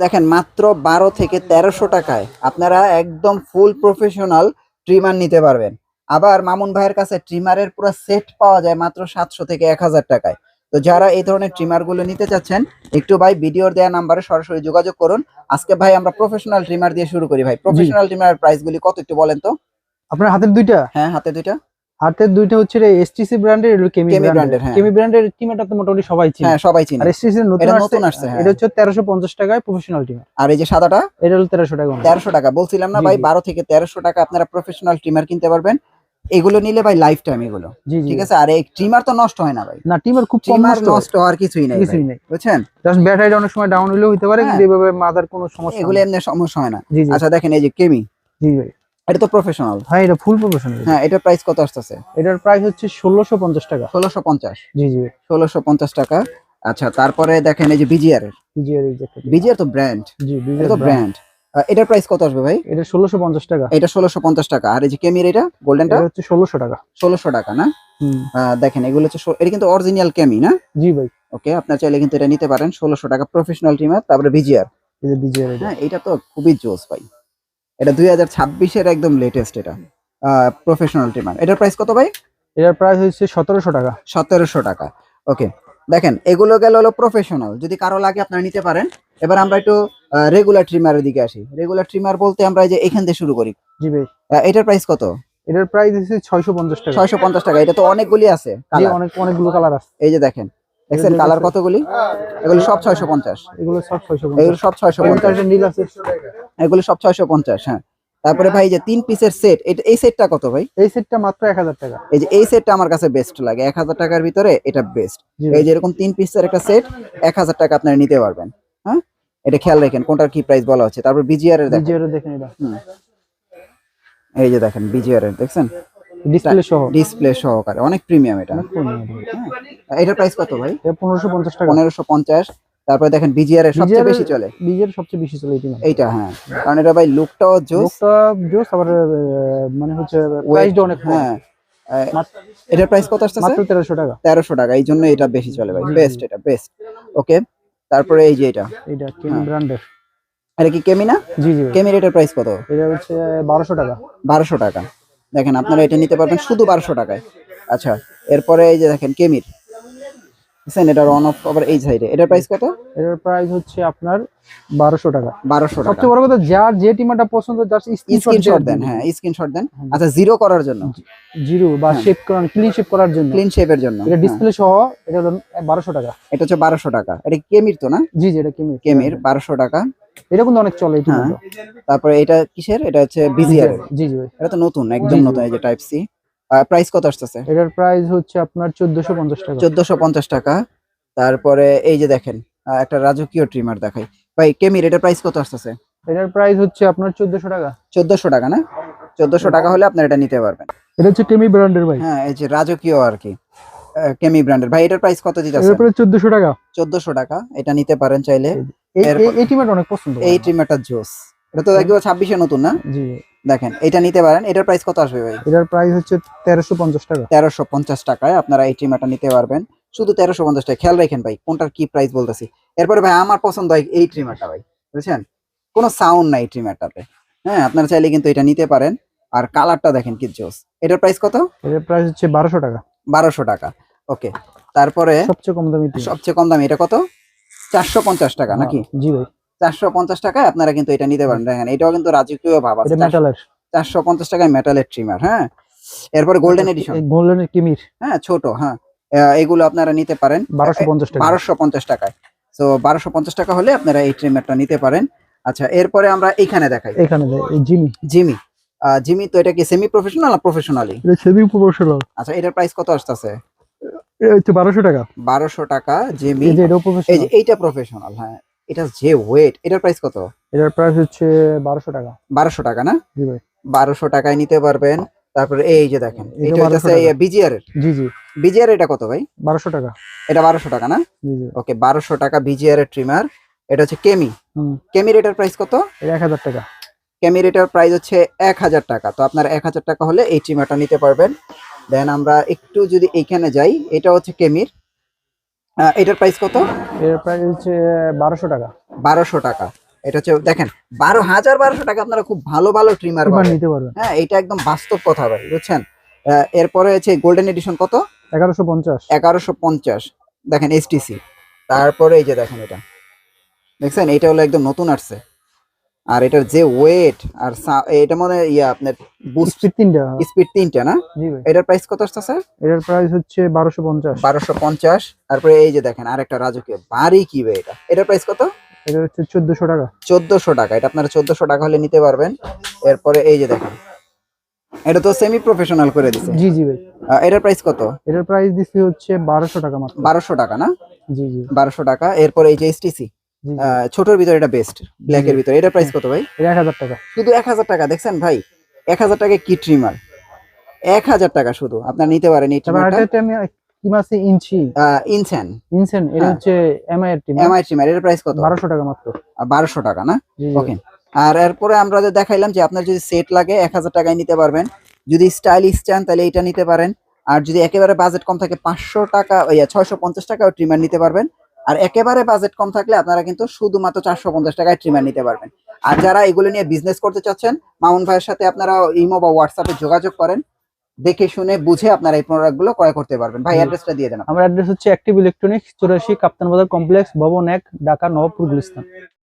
দেখেন মাত্র 12 থেকে 1300 টাকায় আপনারা একদম ফুল প্রফেশনাল ট্রিমার নিতে পারবেন। আবার মামুন ভাইয়ের কাছে ট্রিমারের পুরো সেট পাওয়া যায় মাত্র 700 থেকে 1000 টাকায়। তো যারা এই ধরনের ট্রিমার গুলো নিতে চাচ্ছেন একটু ভাই ভিডিওর দেওয়া নাম্বারে সরাসরি যোগাযোগ করুন। আজকে ভাই আমরা প্রফেশনাল ট্রিমার দিয়ে শুরু করি ভাই। জি। প্রফেশনাল ট্রিমারের প্রাইস গুলি কত একটু বলেন তো। আপনার হাতের দুইটা? হ্যাঁ, হাতে দুইটা। হাতের দুইটা হচ্ছে এসটিসি ব্র্যান্ডের, এর কেমি কেমি ব্র্যান্ডের। ব্র্যান্ডের, হ্যাঁ। কেমি ব্র্যান্ডের টিমারটা তো মোটামুটি সবাই চিনে। হ্যাঁ, সবাই চিনে। আর এসটিসি নতুন এটা আসছে, নতুন আসছে, হ্যাঁ। এটা হচ্ছে 1350 টাকায় প্রফেশনাল টিমার। আর এই যে সাদাটা এটা হলো 1300 টাকা। 1300 টাকা বলছিলাম না জি, ভাই, জি। 12 থেকে 1300 টাকা আপনারা প্রফেশনাল ট্রিমার কিনতে পারবেন। এগুলো নিলে ভাই লাইফ টাইম এগুলো। জি, জি। ঠিক আছে, আর এই ট্রিমার তো নষ্ট হয় না ভাই। না, টিমার খুব কম ট্রিমার নষ্ট নষ্ট হওয়ার কিছুই নাই ভাই, কিছুই নেই। বুঝছেন? জাস্ট ব্যাটারিটা অনেক সময় ডাউন হলেও হতে পারে, হ্যাঁ, কিন্তু এভাবে মাদার কোনো সমস্যা এগুলো হয় না। এমনি সমস্যা হয় না। জি, জি। আচ্ছা দেখেন এই যে কেমি, জি ভাই। এটা তো প্রফেশনাল। হ্যাঁ, এটা ফুল প্রফেশনাল। হ্যাঁ, এটার প্রাইস কত আসতেছে? এটার প্রাইস হচ্ছে 1650 টাকা। 1650। জি, জি ভাই। 1650 টাকা। আচ্ছা তারপরে দেখেন এই যে বিজিআর এর, বিজিআর এই যে একটা টিমার। বিজিআর তো ব্র্যান্ড, জি, এটা বিজিআর তো ব্র্যান্ড। এটার প্রাইস কত আসবে ভাই? এটা 1650 টাকা। এটা 1650 টাকা। আর এই যে কেমির এটা গোল্ডেনটা এটা হচ্ছে 1600 টাকা। 1600 টাকা না? হুম। দেখেন এগুলো হচ্ছে এটা কিন্তু অরিজিনাল কেমি না? জি ভাই। ওকে, আপনার চাইলে কিন্তু এটা নিতে পারেন 1600 টাকা প্রফেশনাল ট্রিমার। তারপরে বিজিআর, এই যে বিজিআর এটা। হ্যাঁ এটা তো খুবই জোস ভাই। এটা 2026 এর একদম লেটেস্ট এটা প্রফেশনাল ট্রিমার। এটার প্রাইস কত ভাই? এটার প্রাইস হচ্ছে 1700 টাকা। 1700 টাকা। ওকে, দেখেন এগুলো গেল হলো প্রফেশনাল, যদি কারো লাগে আপনারা নিতে পারেন। এবার আমরা একটু রেগুলার ট্রিমারের দিকে আসি। রেগুলার ট্রিমার বলতে আমরা এই যে এখান থেকে শুরু করি। জি ভাই। এটার প্রাইস কত? এটার প্রাইস হচ্ছে 650 টাকা। 650 টাকা। এটা তো অনেকগুলি আছে জি, কালার। অনেকগুলো কালার আছে। এই যে দেখেন, দেখছেন কালার কতগুলি? এগুলো সব 650। এগুলো সব 650। এগুলো সব 650। নীল আছে। এগুলো সব 650। হ্যাঁ, তারপরে ভাই যে 3 পিসের সেট, এই সেটটা কত ভাই? এই সেটটা মাত্র 1000 টাকা। এই যে এই সেটটা আমার কাছে বেস্ট লাগে, 1000 টাকার ভিতরে এটা বেস্ট। জি এই যে এরকম 3 পিসের একটা সেট 1000 টাকা আপনারা নিতে পারবেন। হ্যাঁ, এটা খেয়াল রাখেন কোনটার কি প্রাইস বলা হচ্ছে। তারপর বিজিআর এর দেখেন, বিজিআর দেখেন এটা। এই যে দেখেন বিজিআর এর, দেখছেন ডিসপ্লে সহ। ডিসপ্লে সহকারে, অনেক প্রিমিয়াম এটা। এটার প্রাইস কত ভাই? এটা 1550 টাকা। 1550। তারপরে দেখেন বিজিআর এর সবচেয়ে বেশি চলে, বিজিআর সবচেয়ে বেশি চলে এইটা। হ্যাঁ, কারণ এটা ভাই লুকটাও জোস, লোকটা জোস, আবার মানে হচ্ছে প্রাইসটা অনেক কম। হ্যাঁ। এটার প্রাইস কত আসছে? মাত্র 1300 টাকা। 1300 টাকা। এই জন্য এটা বেশি চলে ভাই, জি, বেস্ট, জি। এটা বেস্ট। ওকে, তারপরে এই যে এটা কেমি হ্যাঁ। ব্র্যান্ডের। এটা কি কেমি না? জি, জি। কেমির এটার প্রাইস কত? এটা হচ্ছে 1200 টাকা। 1200 টাকা। দেখেন আপনারা এটা নিতে পারবেন শুধু 1200 টাকায়। আচ্ছা, এরপরে এই যে দেখেন কেমির, বুঝছেন এটা অন অফ আবার এই সাইডে। এটার প্রাইস কত? এটার প্রাইস হচ্ছে আপনার 1200 টাকা। 1200 টাকা। সবচেয়ে বড় কথা, যার যে টিমারটা পছন্দ জাস্ট স্ক্রিনশট দেন। হ্যাঁ, স্ক্রিনশট দেন। আচ্ছা, জিরো করার জন্য, জিরো বা হ্যাঁ। শেপ করার, ক্লিন শেপ করার জন্য, ক্লিন শেপের জন্য। এটা ডিসপ্লে সহ। এটা হলো 1200 টাকা। এটা হচ্ছে 1200 টাকা। এটা কেমির তো না? জি, জি। এটা কেমির 1200 টাকা। এটা কিন্তু অনেক চলে এই হ্যাঁ, টিমারটা। তারপরে এটা কিসের? এটা হচ্ছে বিজিআর এর। জি, জি ভাই। এটা তো নতুন, একদম জি, জি। নতুন। এই যে টাইপ সি। প্রাইস কত আসতেছে? এটার প্রাইস হচ্ছে আপনার 1450 টাকা। 1450 টাকা। তারপরে এই যে দেখেন একটা রাজকীয় ট্রিমার দেখাই ভাই, কেমির এটার প্রাইস কত আসতেছে? এটার প্রাইস হচ্ছে আপনার 1400 টাকা। 1400 টাকা না? 1400 টাকা হলে আপনার এটা নিতে পারবেন। এটা হচ্ছে কেমি ব্র্যান্ডের ভাই। হ্যাঁ, এই যে রাজকীয় আর কি, কেমি ব্র্যান্ডের। ভাই এটার প্রাইস কত দিতেছে? এটার প্রাইস 1400 টাকা। 1400 টাকা। এটা নিতে পারেন চাইলে। এই টিমারটা অনেক পছন্দ। এই ট্রিমারটা জোস। এটা তো একদম 26 এ নতুন না? জি। দেখেন এটা নিতে পারেন। এটার প্রাইস কত আসবে ভাই? এটার প্রাইস হচ্ছে 1350 টাকা। 1350 টাকায় আপনারা এই ট্রিমারটা নিতে পারবেন, শুধু 1350 টাকা। খেয়াল রাখেন ভাই কোনটার কি প্রাইস বলতেছি। এরপরে ভাই আমার পছন্দ হয় এই ট্রিমারটা ভাই, বুঝছেন? কোনো সাউন্ড নাই ট্রিমারটাতে। হ্যাঁ, আপনারা চাইলে কিন্তু এটা নিতে পারেন। আর কালারটা দেখেন কি জোস। এটার প্রাইস কত? এটার প্রাইস হচ্ছে 1200 টাকা। 1200 টাকা। ওকে, তারপরে সবচেয়ে কম দামি টিমার। সবচেয়ে কম দামি এটা কত? 450 টাকা নাকি? জি ভাই। 450 টাকায় আপনারা কিন্তু এটা নিতে পারেন। দেখেন এটাও কিন্তু রাজকীয় ভাব আছে। এটা মেটালের। 450 টাকায় মেটালের ট্রিমার। হ্যাঁ, এরপরে গোল্ডেন এডিশন। গোল্ডেনের কিমির। হ্যাঁ, ছোট। হ্যাঁ, এগুলো আপনারা নিতে পারেন 1250 টাকা। 1250 টাকায়। তো 1250 টাকা হলে আপনারা এই ট্রিমারটা নিতে পারেন। আচ্ছা, এরপরে আমরা এইখানে দেখাই এখানে এই জিমি। জিমি। জিমি তো এটা কি সেমি প্রফেশনাল না প্রফেশনালি? এটা সেমি প্রফেশনাল। আচ্ছা, এটার প্রাইস কত আসতেছে? এটা হচ্ছে 1200 টাকা। 1200 টাকা জিমি। এই যে এটাও এই প্রফেশনাল। যে এইটা প্রফেশনাল। হ্যাঁ, এটা যে ওয়েট, এটার প্রাইস কত? এটার প্রাইস হচ্ছে 1200 টাকা। 1200 টাকা না? জি ভাই। 1200 টাকায় নিতে পারবেন। তারপরে এই যে দেখেন এটা এটা হচ্ছে 1200 টাকা। বিজিআর এর। জি, জি। বিজিআর এটা কত ভাই? 1200 টাকা। এটা 1200 টাকা না? জি, জি। ওকে, 1200 টাকা বিজিআর এর ট্রিমার। এটা হচ্ছে কেমি। কেমির এটার প্রাইস কত? এটা 1000 টাকা। কেমির এটার প্রাইস হচ্ছে 1000 টাকা। তো আপনার 1000 টাকা হলে এই ট্রিমারটা নিতে পারবেন। দেন আমরা একটু যদি এইখানে যাই, এটা হচ্ছে কেমির। এটার প্রাইস কত? এর প্রাইস হচ্ছে 1200 টাকা। 1200 টাকা। এটা হচ্ছে দেখেন 12,500 টাকা আপনারা খুব ভালো ভালো ট্রিমার ট্রিমার পাবেন। নিতে পারবেন। হ্যাঁ, এটা একদম বাস্তব কথা ভাই, বুঝছেন। এরপরে হচ্ছে গোল্ডেন এডিশন কত? 1150। 1150। দেখেন এসটিসি। তারপরে এই যে দেখেন এটা দেখছেন, এটা হলো একদম নতুন আসছে। আর এটার যে ওয়েট আর এটা মনে হয় আপনার বুস্ট স্পিড 3টা। স্পিড 3টা না? জি ভাই। এটার প্রাইস কত আসছে স্যার? এটার প্রাইস হচ্ছে 1250। 1250। তারপরে এই যে দেখেন আরেকটা রাজকীয় ভারী কি ভাই, এটার প্রাইস কত? এটা হচ্ছে 1400 টাকা। 1400 টাকা। এটা আপনারা 1400 টাকা হলে নিতে পারবেন। এরপরে এই যে দেখেন, এটা তো সেমি প্রফেশনাল করে দিছে। জি জি ভাই। এটার প্রাইস কত? এটার প্রাইস দিছি হচ্ছে 1200 টাকা মাত্র। 1200 টাকা না? জি জি 1200 টাকা। এরপরে এই যে এসটিসি জি। ছোটর ভিতরে এটা বেস্ট, ব্ল্যাকের ভিতরে এটার প্রাইস কত ভাই? এটা 1000 টাকা। শুধু 1000 টাকা। দেখছেন ভাই, 1000 টাকায় কি ট্রিমার, 1000 টাকা শুধু আপনারা নিতে পারেন এই তারপর ট্রিমারটা। আরেকটা আমি কি মাসে ইঞ্চি ইনসেন ইনসেন, এটা হ্যাঁ। হচ্ছে এমআই এর টিম। এমআই ট্রিমার, এটার প্রাইস কত? 1200 টাকা মাত্র। 1200 টাকা না? জি ওকে। আর এরপরে আমরা যে দেখাইলাম যে আপনার যদি সেট লাগে 1000 টাকায় নিতে পারবেন। যদি স্টাইলিশ চান তাহলে এটা নিতে পারেন। আর যদি একেবারে বাজেট কম থাকে 500 টাকা 650 টাকাও ট্রিমার নিতে পারবেন। আর একেবারে বাজেট কম থাকলে আপনারা কিন্তু শুধুমাত্র 450 টাকায় ট্রিমার নিতে পারবেন। আর যারা এগুলো নিয়ে বিজনেস করতে চাচ্ছেন, মামুন ভাইয়ের সাথে আপনারা ইমো বা হোয়াটসঅ্যাপে যোগাযোগ করেন, দেখে শুনে বুঝে আপনারা এই প্রোডাক্টগুলো ক্রয় করতে পারবেন। ভাই অ্যাড্রেসটা দিয়ে দেন। আমার অ্যাড্রেস হচ্ছে অ্যাক্টিভ ইলেকট্রনিক্স 84 কাপ্তান বাজার কমপ্লেক্স ভবন 1 ঢাকা নবাবপুর গুলিস্তান।